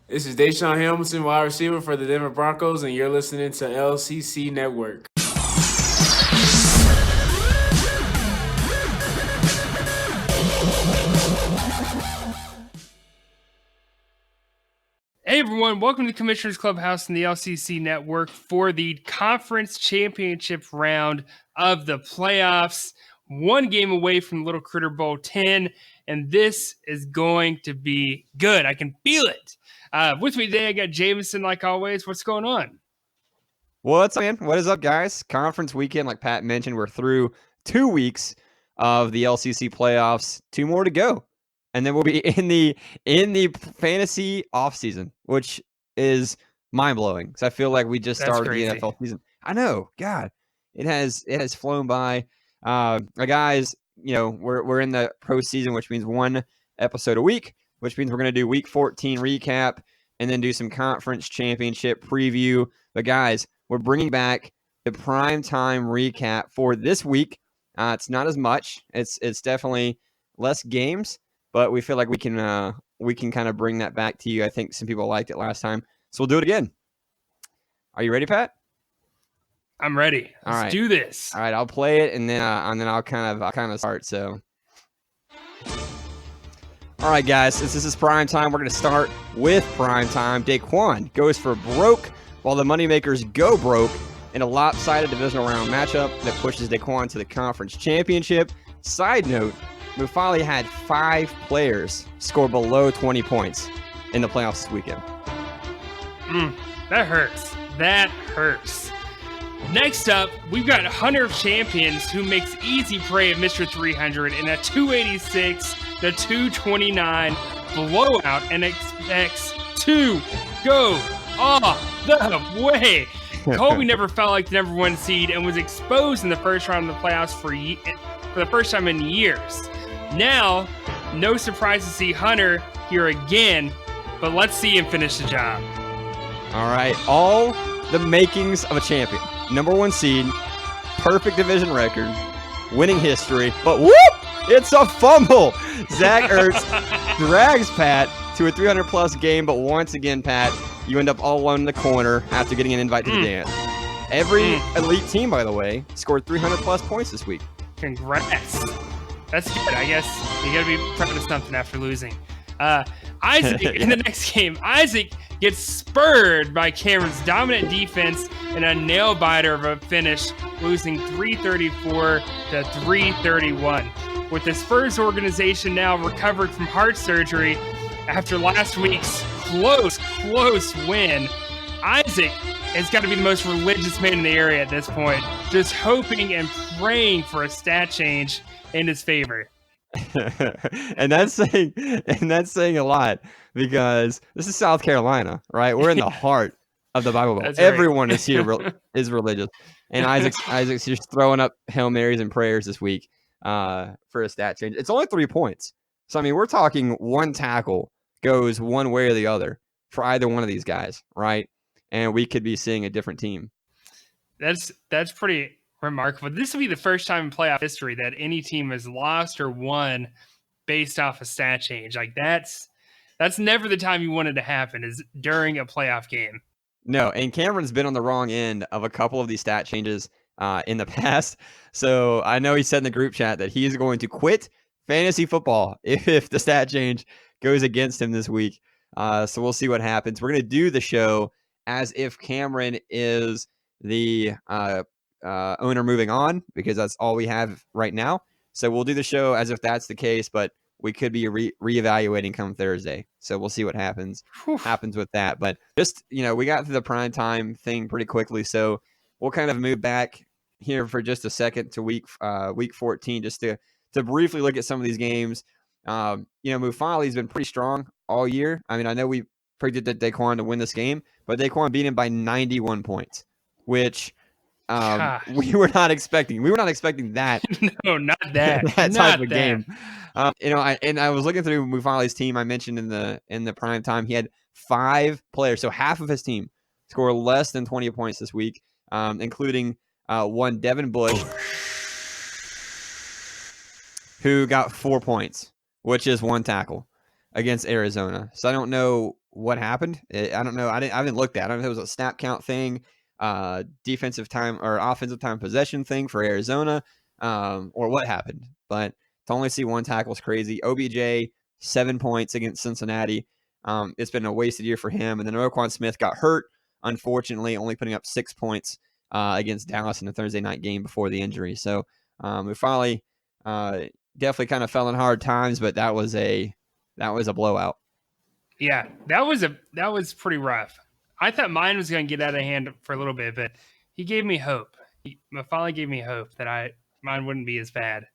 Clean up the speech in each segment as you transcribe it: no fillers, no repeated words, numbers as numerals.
This is Deshaun Hamilton, wide receiver for the Denver Broncos, and you're listening to LCC Network. Hey everyone, welcome to the Commissioner's Clubhouse and the LCC Network for the Conference Championship round of the playoffs. One game away from Little Critter Bowl 10, and this is going to be good. I can feel it. With me today, I got Jameson, like always. What's going on? What's up, man? What is up, guys? Conference weekend, like Pat mentioned, we're through 2 weeks of the LCC playoffs. 2 more to go, and then we'll be in the fantasy offseason, which is mind blowing. Because I feel like we just started the NFL season. I know, God, it has flown by. Guys, we're in the postseason, which means 1 episode a week, which means we're going to do Week 14 recap and then do some conference championship preview. But guys, we're bringing back the Primetime recap for this week. It's not as much. It's definitely less games, but we feel like we can kind of bring that back to you. I think some people liked it last time, so we'll do it again. Are you ready, Pat? I'm ready. Let's do this. All right, I'll play it and then I'll kind of start. So, all right, guys, since this is Primetime, we're going to start with Primetime. Daquan goes for broke, while the Moneymakers go broke in a lopsided divisional round matchup that pushes Daquan to the conference championship. Side note, Mufali had 5 players score below 20 points in the playoffs this weekend. That hurts. That hurts. Next up, we've got Hunter of Champions, who makes easy prey of Mr. 300 in a 286-229 blowout and expects to go all the way. Colby never felt like the #1 seed and was exposed in the first round of the playoffs for the first time in years. Now, no surprise to see Hunter here again, but let's see him finish the job. All right, all the makings of a champion. #1 seed, perfect division record, winning history, but whoop! It's a fumble! Zach Ertz drags Pat to a 300-plus game, but once again, Pat, you end up all alone in the corner after getting an invite to the dance. Every elite team, by the way, scored 300-plus points this week. Congrats. That's good. I guess you got to be proud of something after losing. Isaac, in the next game, Isaac gets spurred by Cameron's dominant defense and a nail-biter of a finish, losing 334-331. With the Spurs organization now recovered from heart surgery after last week's close win, Isaac has got to be the most religious man in the area at this point, just hoping and praying for a stat change in his favor. and that's saying a lot, because this is South Carolina, right? We're in the heart of the Bible Belt. Everyone is here is religious, and Isaac's just throwing up Hail Marys and prayers this week for a stat change. It's only 3 points, so I mean we're talking 1 tackle goes one way or the other for either one of these guys, right? And we could be seeing a different team. That's pretty remarkable. This will be the first time in playoff history that any team has lost or won based off a stat change. Like that's never the time you want it to happen, is during a playoff game. No, and Cameron's been on the wrong end of a couple of these stat changes in the past. So I know he said in the group chat that he is going to quit fantasy football if the stat change goes against him this week. So we'll see what happens. We're going to do the show as if Cameron is the owner moving on, because that's all we have right now. So we'll do the show as if that's the case, but we could be reevaluating come Thursday. So we'll see what happens with that. But just, we got through the Primetime thing pretty quickly. So we'll kind of move back here for just a second to week 14, just to briefly look at some of these games. Mufali's been pretty strong all year. I mean, I know we predicted Daquan to win this game, but Daquan beat him by 91 points, which we were not expecting. We were not expecting that. No, not that. that type of game. I was looking through Mufali's team. I mentioned in the prime time, he had 5 players, so half of his team score less than 20 points this week, including one Devin Bush, who got 4 points, which is 1 tackle against Arizona. So I don't know what happened. I don't know. I haven't looked at it. I don't know if it was a snap count thing, defensive time or offensive time possession thing for Arizona, or what happened. But to only see one tackle is crazy. OBJ, 7 points against Cincinnati. It's been a wasted year for him. And then Roquan Smith got hurt, unfortunately, only putting up 6 points against Dallas in the Thursday night game before the injury. So we finally definitely kind of fell in hard times, but that was a blowout. Yeah, that was pretty rough. I thought mine was going to get out of hand for a little bit, but he gave me hope. Mafali gave me hope that mine wouldn't be as bad,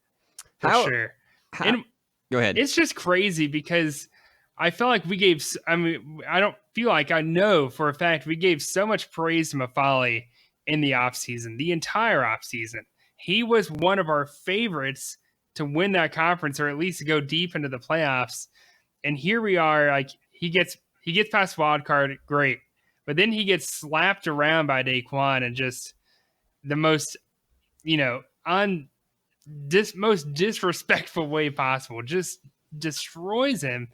for sure. And go ahead. It's just crazy because I felt like I don't feel like I know for a fact we gave so much praise to Mafali in the offseason, the entire offseason. He was one of our favorites to win that conference or at least to go deep into the playoffs. And here we are, like he gets past wild card, great. But then he gets slapped around by Daquan and just the most, most disrespectful way possible. Just destroys him.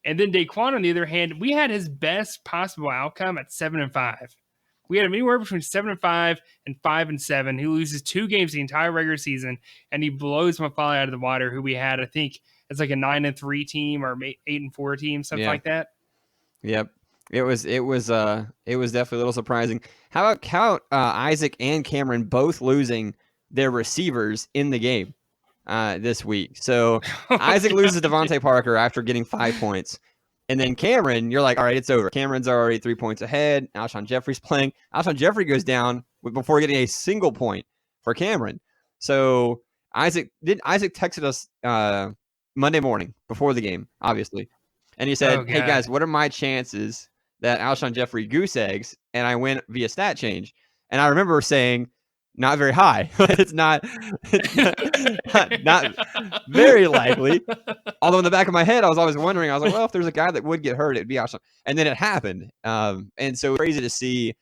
And then Daquan, on the other hand, we had his best possible outcome at 7-5. We had him anywhere between 7-5 and 5-7. He loses 2 games the entire regular season, and he blows Mafali out of the water, who we had, I think, it's like a 9-3 team or 8-4 team, something like that. Yep. It was definitely a little surprising. How about Isaac and Cameron both losing their receivers in the game this week? So Isaac loses Devontae Parker after getting 5 points. And then Cameron, you're like, all right, it's over. Cameron's already 3 points ahead. Alshon Jeffrey's playing. Alshon Jeffrey goes down before getting a single point for Cameron. So Isaac texted us Monday morning before the game, obviously. And he said, hey, guys, what are my chances that Alshon Jeffrey goose eggs and I win via stat change? And I remember saying, not very high. It's not very likely. Although in the back of my head, I was always wondering, I was like, well, if there's a guy that would get hurt, it'd be Alshon. And then it happened. And so crazy to see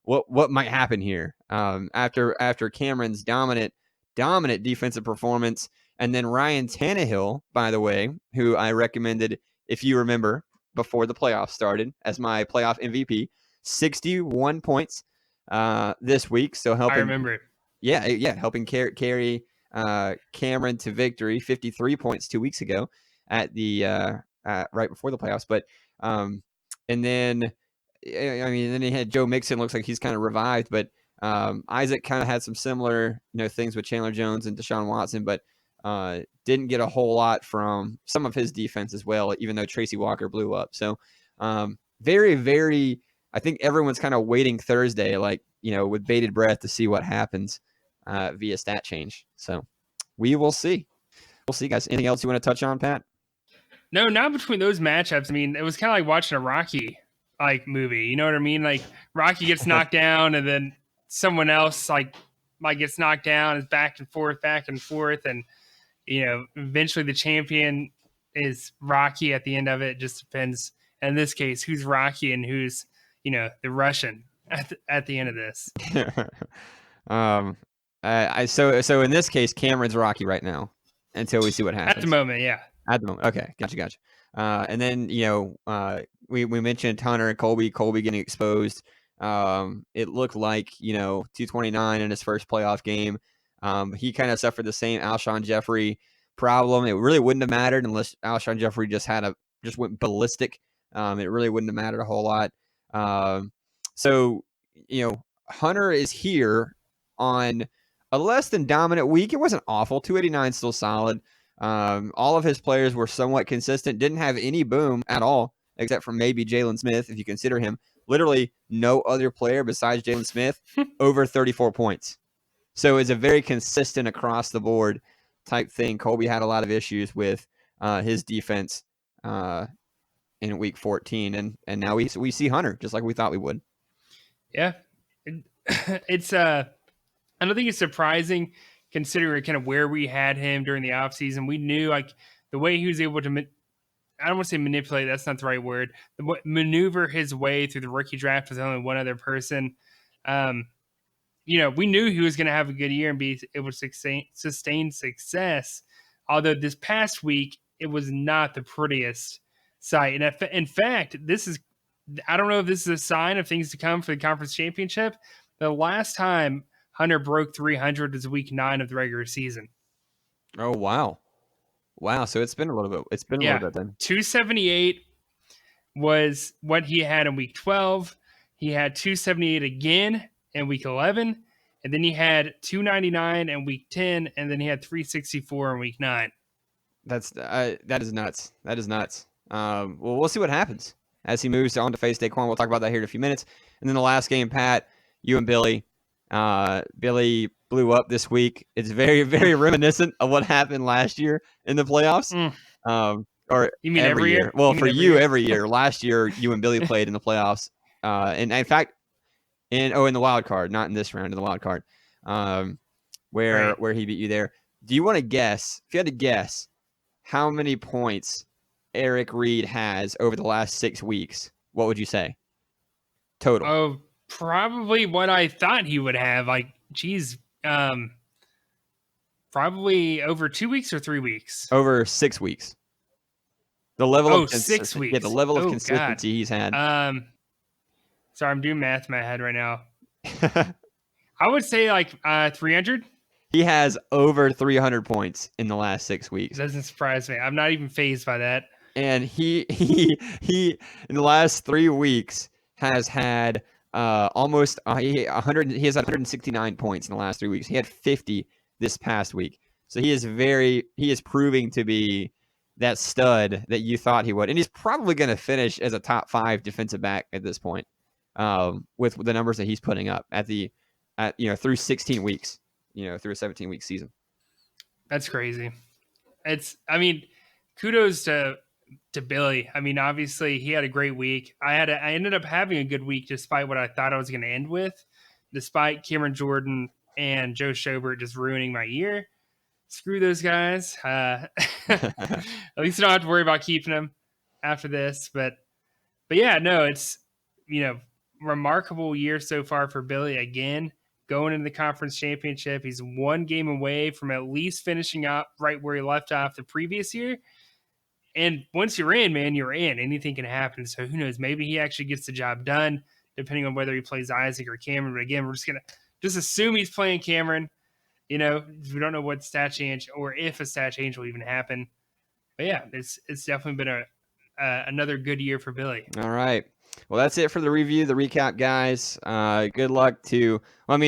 what might happen here after Cameron's dominant defensive performance. And then Ryan Tannehill, by the way, who I recommended, if you remember, before the playoffs started as my playoff MVP, 61 points this week. So helping, I remember it. Yeah, helping carry Cameron to victory. 53 points 2 weeks ago at the right before the playoffs. But and then then he had Joe Mixon. Looks like he's kind of revived, but Isaac kind of had some similar things with Chandler Jones and Deshaun Watson, but didn't get a whole lot from some of his defense as well, even though Tracy Walker blew up. So very, very, I think everyone's kind of waiting Thursday, like, with bated breath to see what happens via stat change. So we will see. We'll see, guys. Anything else you want to touch on, Pat? No, not between those matchups. I mean, it was kind of like watching a Rocky movie. You know what I mean? Like Rocky gets knocked down and then someone else like gets knocked down, is back and forth. And, eventually the champion is Rocky at the end of it. It just depends. In this case, who's Rocky and who's, the Russian at the end of this. So in this case, Cameron's Rocky right now until we see what happens. At the moment, yeah. At the moment. Okay. Gotcha. And then, we mentioned Hunter and Colby getting exposed. It looked like, 229 in his first playoff game. He kind of suffered the same Alshon Jeffrey problem. It really wouldn't have mattered unless Alshon Jeffrey just went ballistic. It really wouldn't have mattered a whole lot. So, Hunter is here on a less than dominant week. It wasn't awful. 289 still solid. All of his players were somewhat consistent. Didn't have any boom at all, except for maybe Jalen Smith, if you consider him. Literally no other player besides Jalen Smith over 34 points. So it's a very consistent across the board type thing. Colby had a lot of issues with his defense in week 14, and now we see Hunter just like we thought we would. Yeah, it's I don't think it's surprising considering kind of where we had him during the offseason. We knew like the way he was able to, I don't want to say manipulate, that's not the right word, maneuver his way through the rookie draft with only one other person. We knew he was going to have a good year and be able to sustain success. Although this past week, it was not the prettiest sight. And in fact, this is I don't know if this is a sign of things to come for the conference championship. The last time Hunter broke 300 was week 9 of the regular season. Oh, wow. Wow. So it's been a little bit. It's been a little bit then. 278 was what he had in week 12. He had 278 again in week 11. And then he had 299 in week 10. And then he had 364 in week 9. That is nuts. That is nuts. Well, we'll see what happens as he moves on to face Daquan. We'll talk about that here in a few minutes. And then the last game, Pat, you and Billy. Billy blew up this week. It's very, very reminiscent of what happened last year in the playoffs. Or you mean every year? Well, for you, every year. Last year, you and Billy played in the playoffs. And in fact, in the wild card, not in this round, in the wild card, where he beat you there. Do you want to guess? If you had to guess, how many points Eric Reed has over the last 6 weeks, what would you say? Total. Oh, probably what I thought he would have. Like, probably over 2 weeks or 3 weeks. Over 6 weeks. The level of 6 weeks. Yeah, the level of consistency he's had. Sorry, I'm doing math in my head right now. I would say like 300. He has over 300 points in the last 6 weeks. Doesn't surprise me. I'm not even fazed by that. And he in the last 3 weeks has had almost 100. He has 169 points in the last 3 weeks. He had 50 this past week. So he is proving to be that stud that you thought he would, and he's probably going to finish as a top 5 defensive back at this point, with the numbers that he's putting up through 16 weeks, through a 17-week season. That's crazy. Kudos to Billy. I mean, obviously he had a great week. I ended up having a good week despite what I thought I was going to end with, despite Cameron Jordan and Joe Schobert just ruining my year. Screw those guys. At least I don't have to worry about keeping them after this. But yeah, no, it's, remarkable year so far for Billy. Again, going into the conference championship, he's 1 game away from at least finishing up right where he left off the previous year. And once you're in, man, you're in. Anything can happen. So who knows? Maybe he actually gets the job done, depending on whether he plays Isaac or Cameron. But again, we're just going to assume he's playing Cameron. We don't know what stat change or if a stat change will even happen. But yeah, it's definitely been another good year for Billy. All right. Well, that's it for the review, the recap, guys. Good luck not for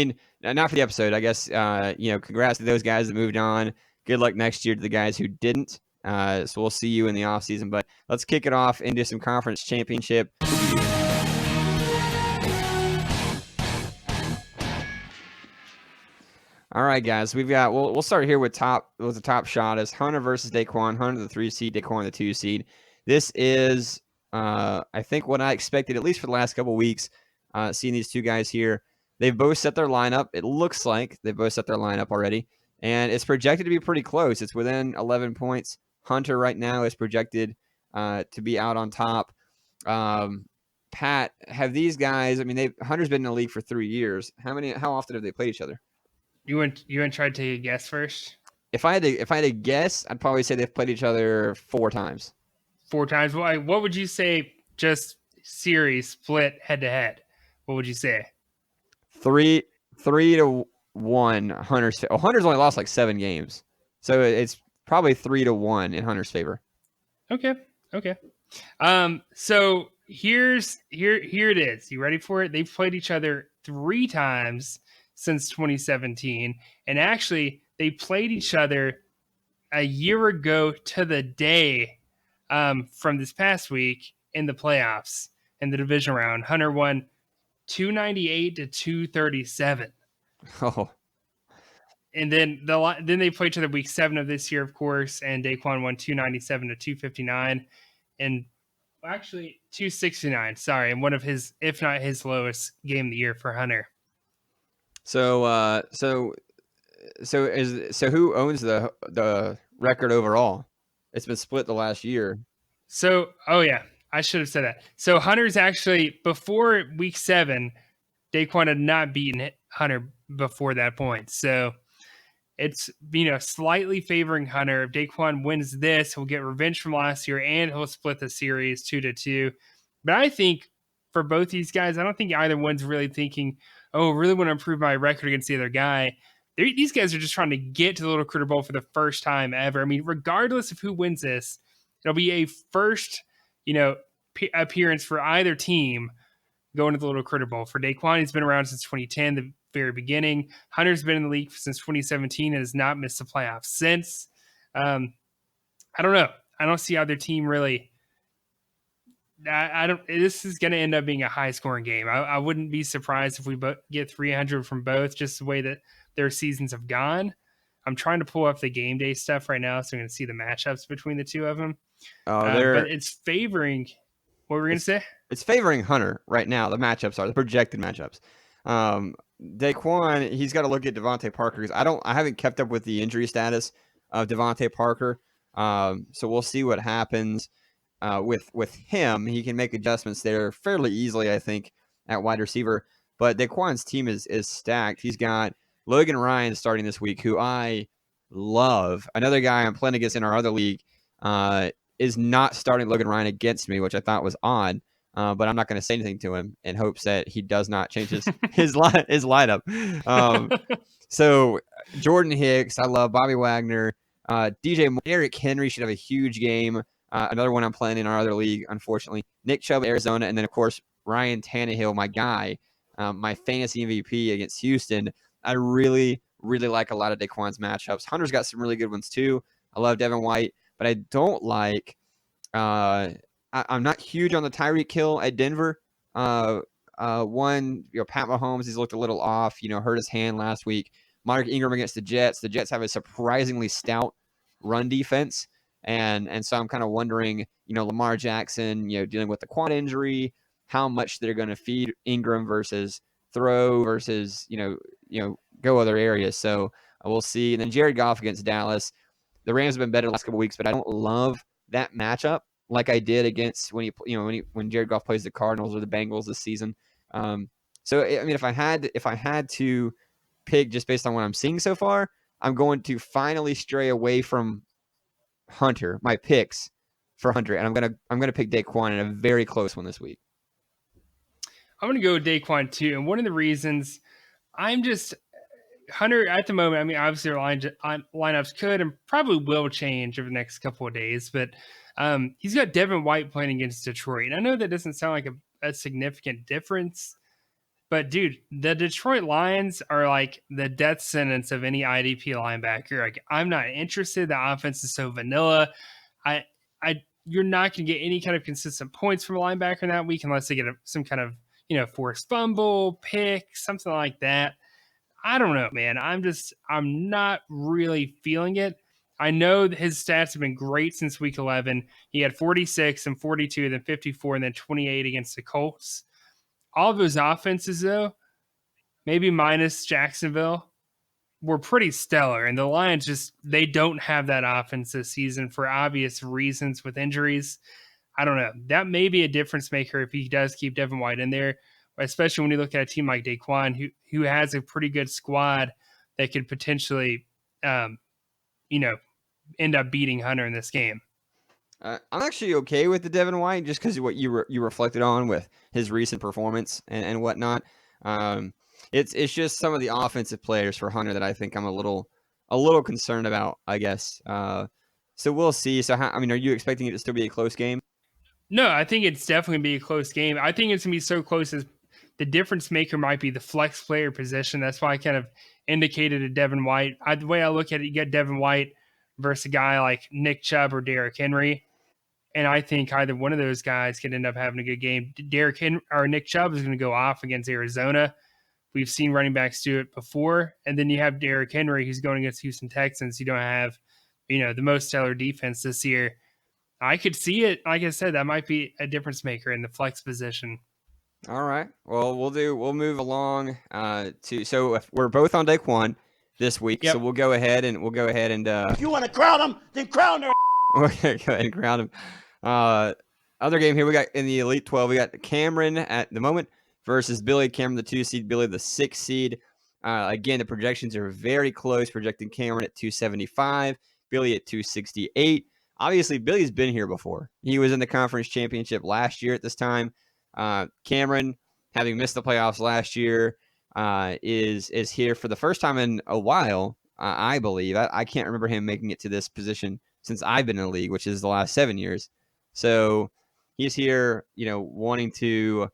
the episode, I guess. Congrats to those guys that moved on. Good luck next year to the guys who didn't. So we'll see you in the offseason. But let's kick it off into some conference championship. All right, guys, we'll start here with the top shot is Hunter versus Daquan. Hunter the 3 seed, Daquan the 2 seed. This is I think what I expected, at least for the last couple of weeks, seeing these two guys here. They've both set their lineup. It looks like they've both set their lineup already, and it's projected to be pretty close. It's within 11 points. Hunter right now is projected to be out on top. Pat, have these guys? Hunter's been in the league for 3 years. How often have they played each other? You want to try to take a guess first? If I had to guess, I'd probably say they've played each other 4 times. 4 times. What would you say? Just series split head to head. What would you say? 3-1. Hunter's only lost like 7 games, so it's probably 3-1 in Hunter's favor. Okay. So here it is. You ready for it? They've played each other 3 times since 2017, and actually they played each other a year ago to the day from this past week in the playoffs in the division round. Hunter won 298 to 237. Oh. And then they played each other week 7 of this year, of course, and Daquan won 297 to 259, and actually 269. Sorry, and one of his, if not his lowest game of the year for Hunter. So who owns the record overall? It's been split the last year. So, I should have said that. So Hunter's actually, before week 7, Daquan had not beaten Hunter before that point. So it's, slightly favoring Hunter. If Daquan wins this, he'll get revenge from last year and he'll split the series 2-2. But I think for both these guys. I don't think either one's really thinking, oh, really want to improve my record against the other guy. These guys are just trying to get to the Little Critter Bowl for the first time ever. I mean, regardless of who wins this, it'll be a first, appearance for either team going to the Little Critter Bowl. For Daquan, he's been around since 2010, the very beginning. Hunter's been in the league since 2017 and has not missed the playoffs since. I don't know. I don't see either team really. I don't. This is going to end up being a high-scoring game. I wouldn't be surprised if we get 300 from both, just the way that their seasons have gone. I'm trying to pull up the game day stuff right now, so I'm going to see the matchups between the two of them. But it's favoring. What were we going to say? It's favoring Hunter right now. The matchups are the projected matchups. Daquan, he's got to look at Devontae Parker because I haven't kept up with the injury status of Devontae Parker. So we'll see what happens with him. He can make adjustments there fairly easily, I think, at wide receiver. But Daquan's team is stacked. He's got Logan Ryan starting this week, who I love. Another guy I'm playing against in our other league is not starting Logan Ryan against me, which I thought was odd. But I'm not going to say anything to him in hopes that he does not change his lineup. So Jordan Hicks, I love Bobby Wagner, DJ Eric Henry should have a huge game. Another one I'm playing in our other league, unfortunately. Nick Chubb, Arizona, and then of course Ryan Tannehill, my guy, my fantasy MVP against Houston. I really, really like a lot of Daquan's matchups. Hunter's got some really good ones too. I love Devin White, but I don't like. I'm not huge on the Tyreek Hill at Denver. Pat Mahomes, he's looked a little off, hurt his hand last week. Mark Ingram against the Jets. The Jets have a surprisingly stout run defense. And so I'm kind of wondering, Lamar Jackson, dealing with the quad injury, how much they're going to feed Ingram versus throw versus, go other areas. So we'll see. And then Jared Goff against Dallas. The Rams have been better the last couple of weeks, but I don't love that matchup like I did against when Jared Goff plays the Cardinals or the Bengals this season. So I mean, if I had to pick just based on what I'm seeing so far, I'm going to finally stray away from Hunter, my picks for Hunter, and I'm gonna pick Daquan in a very close one this week. I'm gonna go with Daquan too, and one of the reasons Hunter at the moment. I mean, obviously our lineups could and probably will change over the next couple of days, but he's got Devin White playing against Detroit, and I know that doesn't sound like a significant difference. But, dude, the Detroit Lions are like the death sentence of any IDP linebacker. Like, I'm not interested. The offense is so vanilla. You're not going to get any kind of consistent points from a linebacker in that week unless they get some kind of, forced fumble, pick, something like that. I don't know, man. I'm not really feeling it. I know that his stats have been great since week 11. He had 46 and 42, then 54, and then 28 against the Colts. All of those offenses, though, maybe minus Jacksonville, were pretty stellar. And the Lions they don't have that offense this season for obvious reasons with injuries. I don't know. That may be a difference maker if he does keep Devin White in there, especially when you look at a team like Daquan, who has a pretty good squad that could potentially, end up beating Hunter in this game. I'm actually okay with the Devin White just because of what you reflected on with his recent performance and whatnot. It's just some of the offensive players for Hunter that I think I'm a little concerned about, I guess. So we'll see. So are you expecting it to still be a close game? No, I think it's definitely going to be a close game. I think it's going to be so close as the difference maker might be the flex player position. That's why I kind of indicated a Devin White. The way I look at it, you get Devin White versus a guy like Nick Chubb or Derrick Henry. And I think either one of those guys could end up having a good game. Nick Chubb is going to go off against Arizona. We've seen running backs do it before. And then you have Derrick Henry, who's going against Houston Texans. You don't have, the most stellar defense this year. I could see it. Like I said, that might be a difference maker in the flex position. All right. Well, we'll move along so if we're both on Daquan this week. Yep. So we'll go ahead and if you want to crown them, then crown her. Okay, go ahead and crown him. Other game here, we got in the Elite 12, we got Cameron at the moment versus Billy. Cameron, the 2 seed, Billy, the 6 seed. Again, the projections are very close, projecting Cameron at 275, Billy at 268. Obviously, Billy's been here before. He was in the conference championship last year at this time. Cameron, having missed the playoffs last year, is here for the first time in a while, I believe. I can't remember him making it to this position since I've been in the league, which is the last 7 years. So he's here, wanting to,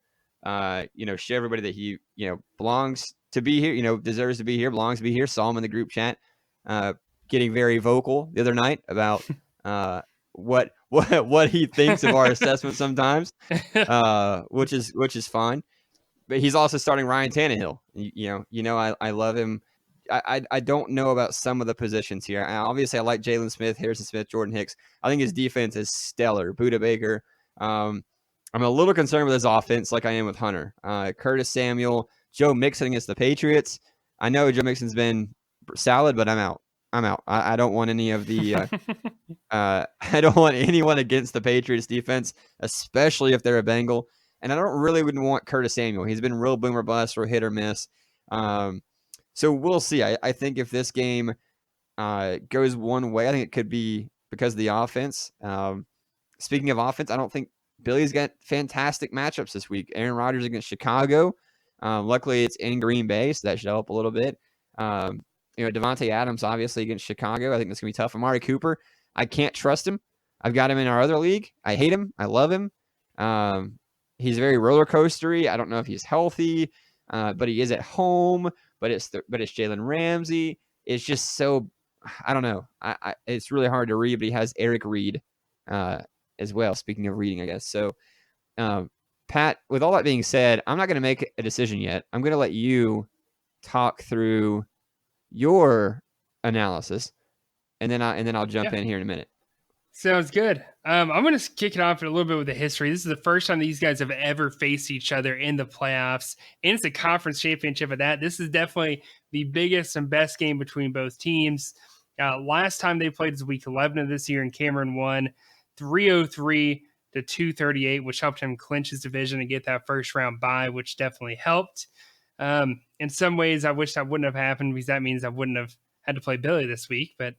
show everybody that he, belongs to be here, deserves to be here, belongs to be here. Saw him in the group chat, getting very vocal the other night about what he thinks of our assessment sometimes, which is fine. But he's also starting Ryan Tannehill. I love him. I don't know about some of the positions here. Obviously, I like Jalen Smith, Harrison Smith, Jordan Hicks. I think his defense is stellar. Buda Baker. I'm a little concerned with his offense, like I am with Hunter. Curtis Samuel, Joe Mixon against the Patriots. I know Joe Mixon's been solid, but I'm out. I don't want any of the. I don't want anyone against the Patriots defense, especially if they're a Bengal. And I don't really wouldn't want Curtis Samuel. He's been real boomer bust or hit or miss. So we'll see. I think if this game goes one way, I think it could be because of the offense. Speaking of offense, I don't think Billy's got fantastic matchups this week. Aaron Rodgers against Chicago. Luckily, it's in Green Bay, so that should help a little bit. Devontae Adams, obviously, against Chicago. I think that's going to be tough. Amari Cooper, I can't trust him. I've got him in our other league. I hate him. I love him. He's very roller coastery. I don't know if he's healthy, but he is at home. But it's Jalen Ramsey. It's just so, I don't know. It's really hard to read. But he has Eric Reed as well. Speaking of reading, I guess. So, Pat, with all that being said, I'm not going to make a decision yet. I'm going to let you talk through your analysis, and then I'll jump in here in a minute. Sounds good. I'm going to kick it off a little bit with the history. This is the first time these guys have ever faced each other in the playoffs, and it's a conference championship at that. This is definitely the biggest and best game between both teams. Last time they played is week 11 of this year, and Cameron won 303 to 238, which helped him clinch his division and get that first round bye, which definitely helped. In some ways, I wish that wouldn't have happened because that means I wouldn't have had to play Billy this week, but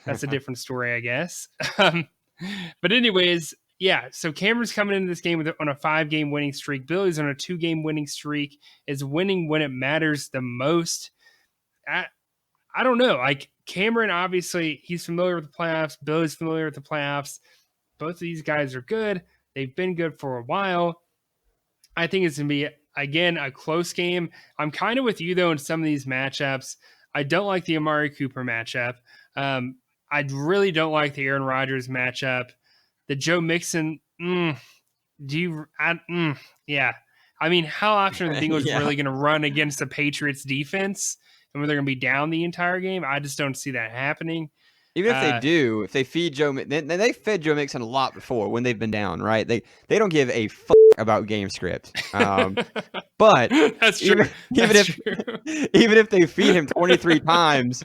that's a different story, I guess. But anyways, yeah, so Cameron's coming into this game on a 5-game winning streak. Billy's on a 2-game winning streak, is winning when it matters the most. I don't know. Like, Cameron, obviously, he's familiar with the playoffs. Billy's familiar with the playoffs. Both of these guys are good. They've been good for a while. I think it's going to be, again, a close game. I'm kind of with you, though, in some of these matchups. I don't like the Amari Cooper matchup. I really don't like the Aaron Rodgers matchup. The Joe Mixon, yeah. I mean, how often are the Bengals really going to run against the Patriots defense? And where they're going to be down the entire game? I just don't see that happening. Even if they do, if they feed Joe, they fed Joe Mixon a lot before when they've been down, right? They don't give a fuck about game script. But that's true. Even if they feed him 23 times,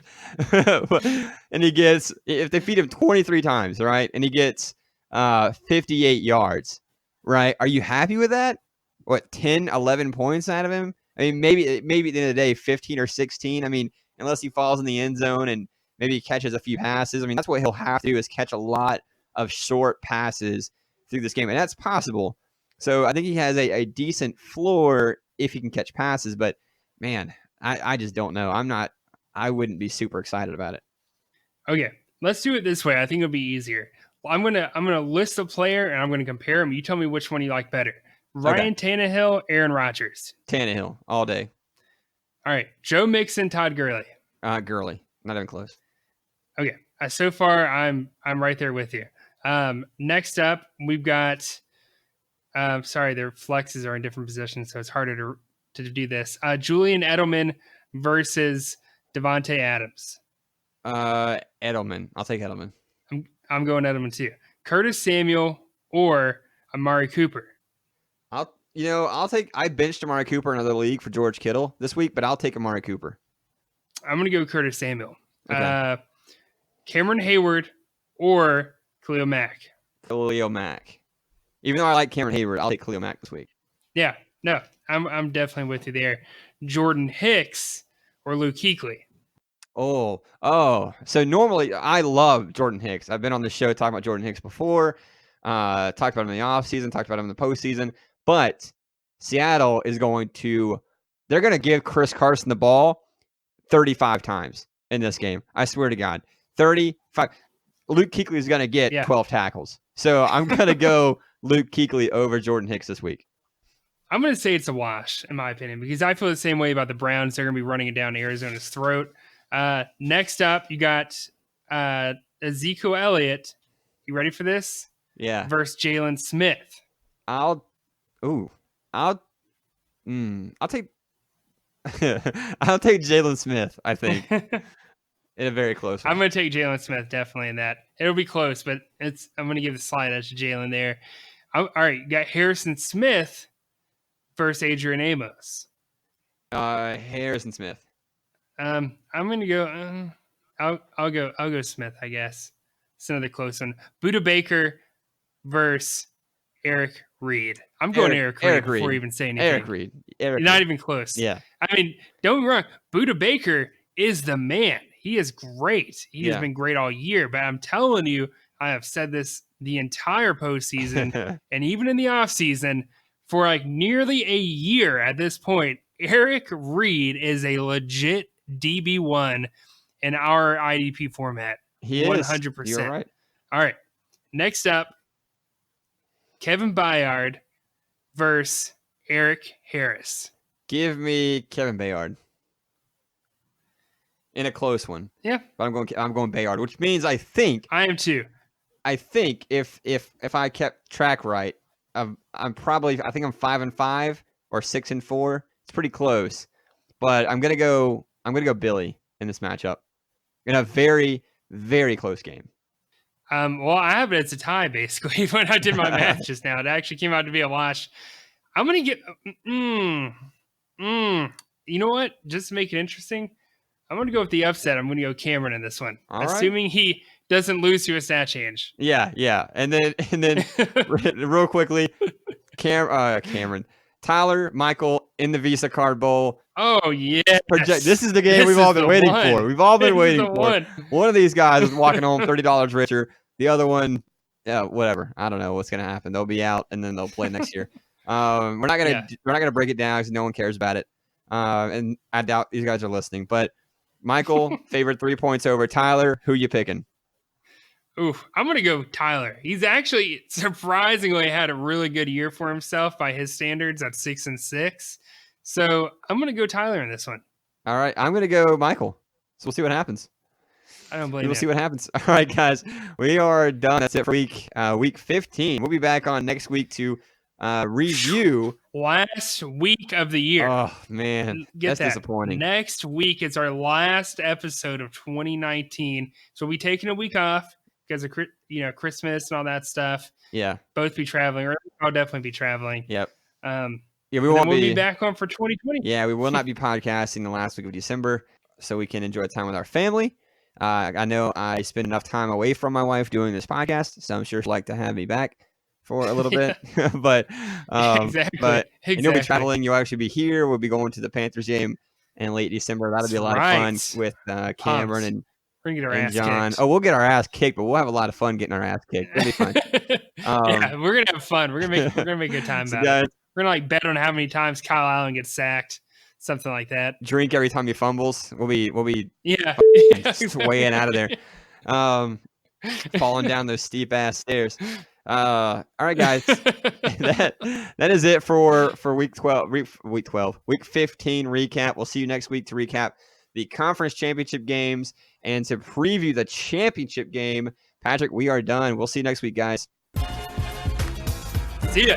and if they feed him 23 times, right, and he gets 58 yards, right? Are you happy with that? What, 10, 11 points out of him? I mean, maybe at the end of the day, 15 or 16. I mean, unless he falls in the end zone and maybe he catches a few passes. I mean, that's what he'll have to do, is catch a lot of short passes through this game. And that's possible. So I think he has a decent floor if he can catch passes. But, man, I just don't know. I wouldn't be super excited about it. Okay, let's do it this way. I think it'll be easier. Well, I'm gonna list a player, and I'm going to compare them. You tell me which one you like better. Ryan Tannehill, Aaron Rodgers. Tannehill, all day. All right, Joe Mixon, Todd Gurley. Gurley, not even close. Okay, so far I'm right there with you. Next up, we've got. Sorry, their flexes are in different positions, so it's harder to do this. Julian Edelman versus Devontae Adams. Edelman. I'll take Edelman. I'm going Edelman too. Curtis Samuel or Amari Cooper. I benched Amari Cooper in another league for George Kittle this week, but I'll take Amari Cooper. I'm going to go Curtis Samuel. Okay. Cameron Hayward or Khalil Mack. Khalil Mack. Even though I like Cameron Hayward, I'll take Khalil Mack this week. Yeah, no, I'm definitely with you there. Jordan Hicks or Luke Kuechly. Oh. So normally I love Jordan Hicks. I've been on the show talking about Jordan Hicks before. Talked about him in the offseason, talked about him in the postseason. But Seattle is they're going to give Chris Carson the ball 35 times in this game. I swear to God. 35. Luke Kuechly is going to get 12 tackles. So I'm going to go Luke Kuechly over Jordan Hicks this week. I'm going to say it's a wash, in my opinion, because I feel the same way about the Browns. They're going to be running it down Arizona's throat. Next up, you got Ezekiel Elliott. You ready for this? Yeah. Versus Jalen Smith. I'll take I'll take Jalen Smith, I think. In a very close one. I'm going to take Jalen Smith, definitely in that. It'll be close, but I'm going to give the slight edge to Jalen there. All right, you got Harrison Smith versus Adrian Amos. Harrison Smith. I'm going to go. I'll go Smith, I guess. It's another close one. Buda Baker versus Eric Reed. I'm going Eric Reed before even saying anything. Eric Reed. You're not even close. Yeah. I mean, don't get me wrong. Buda Baker is the man. He is great. He has been great all year. But I'm telling you, I have said this the entire postseason and even in the offseason for like nearly a year at this point. Eric Reed is a legit DB1 in our IDP format. He 100%. is. You're right. All right. Next up, Kevin Byard versus Eric Harris. Give me Kevin Bayard. In a close one. Yeah. But I'm going Bayard, which means I think I am too. I think if I kept track right, I think I'm 5-5 or 6-4. It's pretty close. But I'm gonna go Billy in this matchup. In a very, very close game. Well, I have it as a tie, basically, when I did my math just now. It actually came out to be a wash. I'm going to get... You know what? Just to make it interesting, I'm going to go with the upset. I'm going to go Cameron in this one. Assuming he doesn't lose to a stat change. Yeah. And then real quickly, Cameron. Tyler, Michael in the Visa Card Bowl. Oh, yeah. This is the game we've all been waiting for. We've all been waiting for. One of these guys is walking home $30 richer. The other one, whatever. I don't know what's going to happen. They'll be out, and then they'll play next year. We're not gonna break it down because no one cares about it. And I doubt these guys are listening. But Michael, favorite 3 points over Tyler. Who you picking? Ooh, I'm going to go Tyler. He's actually surprisingly had a really good year for himself by his standards at 6-6. So I'm going to go Tyler in this one. All right. I'm going to go Michael. So we'll see what happens. I don't blame you. We'll see what happens. All right, guys. We are done. That's it for week 15. We'll be back on next week to review last week of the year. Oh, man. That's disappointing. Next week is our last episode of 2019. So we'll be taking a week off because of Christmas and all that stuff. Yeah. Both be traveling, or I'll definitely be traveling. Yep. We'll be back on for 2020. Yeah, we will not be podcasting the last week of December, so we can enjoy time with our family. I know I spend enough time away from my wife doing this podcast, so I'm sure she'd like to have me back for a little bit. but you'll be traveling. You'll actually be here. We'll be going to the Panthers game in late December. That'll be a lot of fun with Cameron and John. Kicked. Oh, we'll get our ass kicked, but we'll have a lot of fun getting our ass kicked. It'll be fun. We're gonna have fun. We're gonna make a good time about it. We're gonna bet on how many times Kyle Allen gets sacked, something like that. Drink every time he fumbles. We'll be swaying out of there, falling down those steep ass stairs. All right, guys, that is it for week 12. Week 15 recap. We'll see you next week to recap the conference championship games and to preview the championship game. Patrick, we are done. We'll see you next week, guys. See ya.